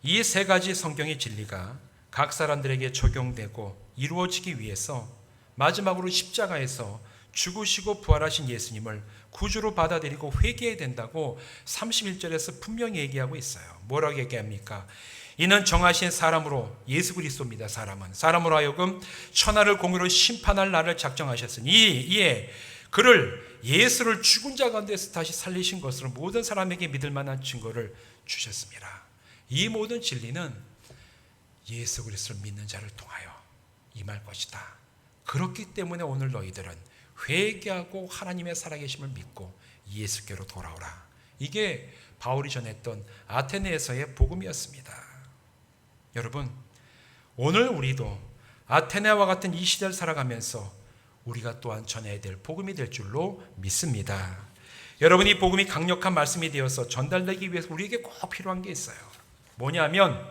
이 세 가지 성경의 진리가 각 사람들에게 적용되고 이루어지기 위해서 마지막으로 십자가에서 죽으시고 부활하신 예수님을 구주로 받아들이고 회개해야 된다고 31절에서 분명히 얘기하고 있어요. 뭐라고 얘기합니까? 이는 정하신 사람으로 예수 그리스도입니다. 사람으로 하여금 천하를 공의로 심판할 날을 작정하셨으니 이에 그를 예수를 죽은 자 가운데서 다시 살리신 것으로 모든 사람에게 믿을 만한 증거를 주셨습니다. 이 모든 진리는 예수 그리스도를 믿는 자를 통하여 임할 것이다. 그렇기 때문에 오늘 너희들은 회개하고 하나님의 살아계심을 믿고 예수께로 돌아오라. 이게 바울이 전했던 아테네에서의 복음이었습니다. 여러분, 오늘 우리도 아테네와 같은 이 시대를 살아가면서 우리가 또한 전해야 될 복음이 될 줄로 믿습니다. 여러분, 이 복음이 강력한 말씀이 되어서 전달되기 위해서 우리에게 꼭 필요한 게 있어요. 뭐냐면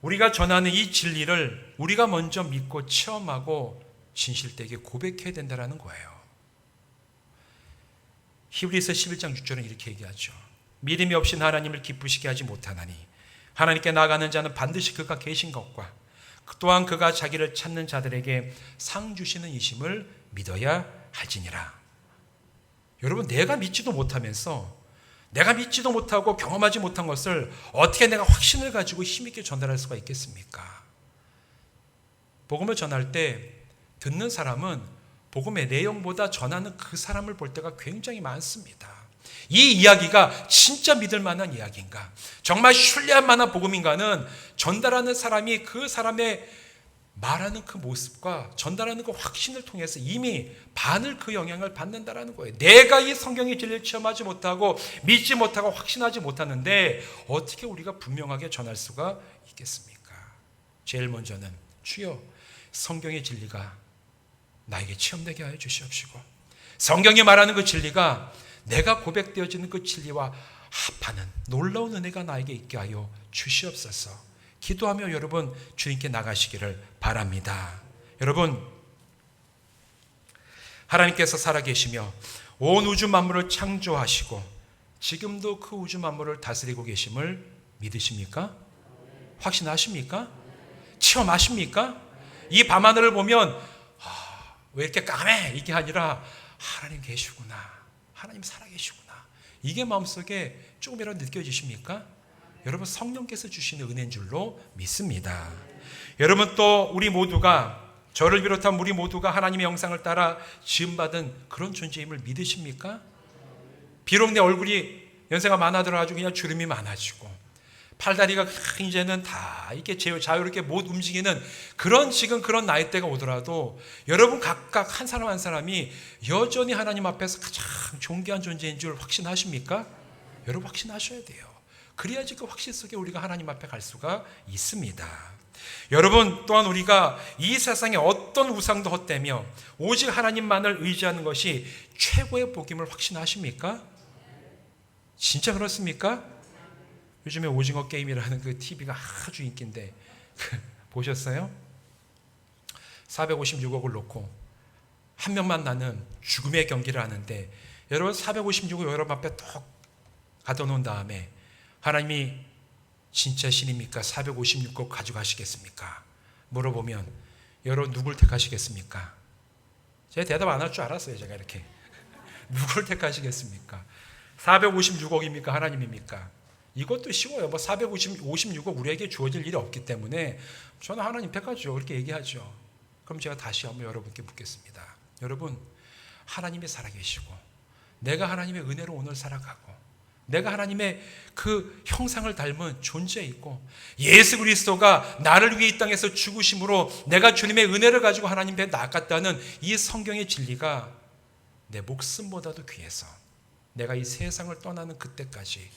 우리가 전하는 이 진리를 우리가 먼저 믿고 체험하고 진실되게 고백해야 된다는 거예요. 히브리서 11장 6절은 이렇게 얘기하죠. 믿음이 없인 하나님을 기쁘시게 하지 못하나니 하나님께 나아가는 자는 반드시 그가 계신 것과 또한 그가 자기를 찾는 자들에게 상 주시는 이심을 믿어야 할지니라. 여러분, 내가 믿지도 못하면서 내가 믿지도 못하고 경험하지 못한 것을 어떻게 내가 확신을 가지고 힘있게 전달할 수가 있겠습니까? 복음을 전할 때 듣는 사람은 복음의 내용보다 전하는 그 사람을 볼 때가 굉장히 많습니다. 이 이야기가 진짜 믿을 만한 이야기인가? 정말 신뢰할 만한 복음인가는 전달하는 사람이 그 사람의 말하는 그 모습과 전달하는 그 확신을 통해서 이미 반을 그 영향을 받는다라는 거예요. 내가 이 성경의 진리를 체험하지 못하고 믿지 못하고 확신하지 못하는데 어떻게 우리가 분명하게 전할 수가 있겠습니까? 제일 먼저는 주여, 성경의 진리가 나에게 체험되게 하여 주시옵시고 성경이 말하는 그 진리가 내가 고백되어지는 그 진리와 합하는 놀라운 은혜가 나에게 있게 하여 주시옵소서. 기도하며 여러분 주님께 나가시기를 바랍니다. 여러분, 하나님께서 살아계시며 온 우주 만물을 창조하시고 지금도 그 우주 만물을 다스리고 계심을 믿으십니까? 확신하십니까? 체험하십니까? 이 밤하늘을 보면 왜 이렇게 까매? 이게 아니라 하나님 계시구나, 하나님 살아계시구나, 이게 마음속에 조금이라도 느껴지십니까? 여러분, 성령께서 주시는 은혜인 줄로 믿습니다. 여러분, 또 우리 모두가, 저를 비롯한 우리 모두가 하나님의 형상을 따라 지음받은 그런 존재임을 믿으십니까? 비록 내 얼굴이 연세가 많아들어가지고 그냥 주름이 많아지고 팔다리가 이제는 다 이렇게 자유롭게 못 움직이는 그런 지금 그런 나이대가 오더라도 여러분 각각 한 사람 한 사람이 여전히 하나님 앞에서 가장 존귀한 존재인 줄 확신하십니까? 여러분, 확신하셔야 돼요. 그래야지 그 확신 속에 우리가 하나님 앞에 갈 수가 있습니다. 여러분, 또한 우리가 이 세상에 어떤 우상도 헛되며 오직 하나님만을 의지하는 것이 최고의 복임을 확신하십니까? 진짜 그렇습니까? 요즘에 오징어 게임이라는 그 TV가 아주 인기인데 보셨어요? 456억을 놓고 한 명만 나는 죽음의 경기를 하는데 여러분, 456억 여러분 앞에 톡 가둬놓은 다음에 하나님이 진짜 신입니까? 456억 가져가시겠습니까? 물어보면 여러분 누굴 택하시겠습니까? 제가 대답 안 할 줄 알았어요. 제가 이렇게 누굴 택하시겠습니까? 456억입니까? 하나님입니까? 이것도 쉬워요. 456억 우리에게 주어질 일이 없기 때문에 저는 하나님 택하죠. 그렇게 얘기하죠. 그럼 제가 다시 한번 여러분께 묻겠습니다. 여러분, 하나님이 살아계시고 내가 하나님의 은혜로 오늘 살아가고 내가 하나님의 그 형상을 닮은 존재이고 예수 그리스도가 나를 위해 이 땅에서 죽으심으로 내가 주님의 은혜를 가지고 하나님 앞에 나아갔다는 이 성경의 진리가 내 목숨보다도 귀해서 내가 이 세상을 떠나는 그때까지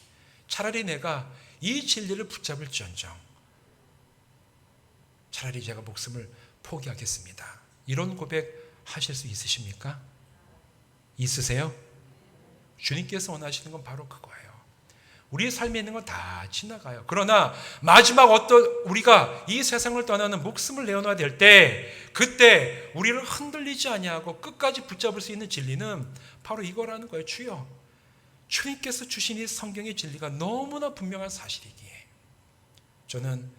차라리 내가 이 진리를 붙잡을지언정 차라리 제가 목숨을 포기하겠습니다. 이런 고백 하실 수 있으십니까? 있으세요? 주님께서 원하시는 건 바로 그거예요. 우리의 삶에 있는 건 다 지나가요. 그러나 마지막 우리가 이 세상을 떠나는 목숨을 내어놔야 될 때 그때 우리를 흔들리지 아니하고 끝까지 붙잡을 수 있는 진리는 바로 이거라는 거예요. 주여, 주님께서 주신 이 성경의 진리가 너무나 분명한 사실이기에 저는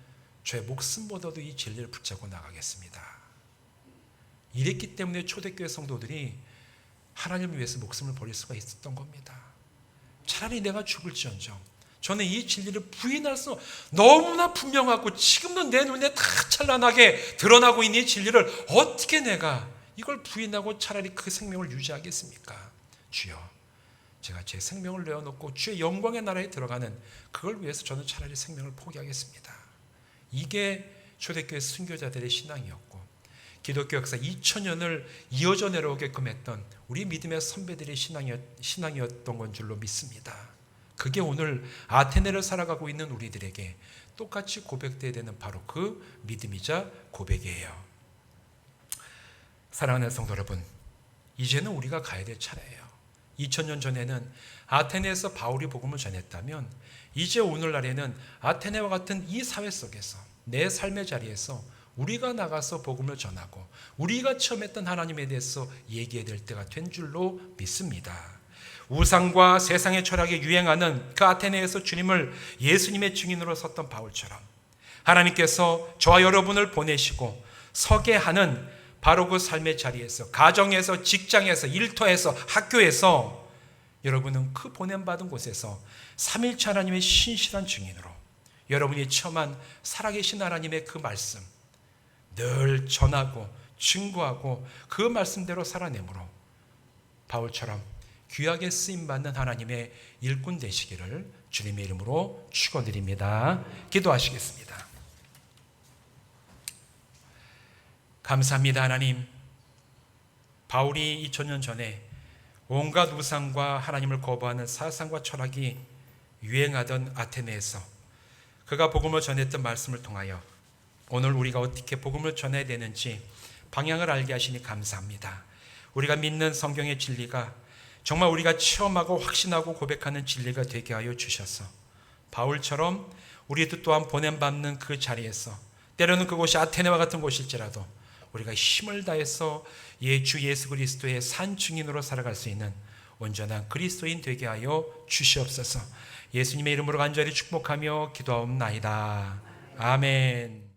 저의 목숨보다도 이 진리를 붙잡고 나가겠습니다. 이랬기 때문에 초대교회 성도들이 하나님을 위해서 목숨을 버릴 수가 있었던 겁니다. 차라리 내가 죽을지언정 저는 이 진리를 부인할 수 너무나 분명하고 지금도 내 눈에 다 찬란하게 드러나고 있는 이 진리를 어떻게 내가 이걸 부인하고 차라리 그 생명을 유지하겠습니까? 주여, 제가 제 생명을 내어놓고 주의 영광의 나라에 들어가는 그걸 위해서 저는 차라리 생명을 포기하겠습니다. 이게 초대교회 순교자들의 신앙이었고 기독교 역사 2000년을 이어져 내려오게끔 했던 우리 믿음의 선배들의 신앙이었던 건 줄로 믿습니다. 그게 오늘 아테네를 살아가고 있는 우리들에게 똑같이 고백돼야 되는 바로 그 믿음이자 고백이에요. 사랑하는 성도 여러분, 이제는 우리가 가야 될 차례예요. 2000년 전에는 아테네에서 바울이 복음을 전했다면 이제 오늘날에는 아테네와 같은 이 사회 속에서 내 삶의 자리에서 우리가 나가서 복음을 전하고 우리가 처음 했던 하나님에 대해서 얘기해야 될 때가 된 줄로 믿습니다. 우상과 세상의 철학에 유행하는 그 아테네에서 주님을 예수님의 증인으로 섰던 바울처럼 하나님께서 저와 여러분을 보내시고 서게 하는 바로 그 삶의 자리에서, 가정에서, 직장에서, 일터에서, 학교에서 여러분은 그 보냄받은 곳에서 삼일체 하나님의 신실한 증인으로 여러분이 처음한 살아계신 하나님의 그 말씀 늘 전하고 증거하고 그 말씀대로 살아내므로 바울처럼 귀하게 쓰임받는 하나님의 일꾼 되시기를 주님의 이름으로 축원드립니다. 기도하시겠습니다. 감사합니다. 하나님, 바울이 2000년 전에 온갖 우상과 하나님을 거부하는 사상과 철학이 유행하던 아테네에서 그가 복음을 전했던 말씀을 통하여 오늘 우리가 어떻게 복음을 전해야 되는지 방향을 알게 하시니 감사합니다. 우리가 믿는 성경의 진리가 정말 우리가 체험하고 확신하고 고백하는 진리가 되게 하여 주셔서 바울처럼 우리도 또한 보냄받는 그 자리에서 때로는 그곳이 아테네와 같은 곳일지라도 우리가 힘을 다해서 주 예수 그리스도의 산 증인으로 살아갈 수 있는 온전한 그리스도인 되게 하여 주시옵소서. 예수님의 이름으로 간절히 축복하며 기도하옵나이다. 아멘.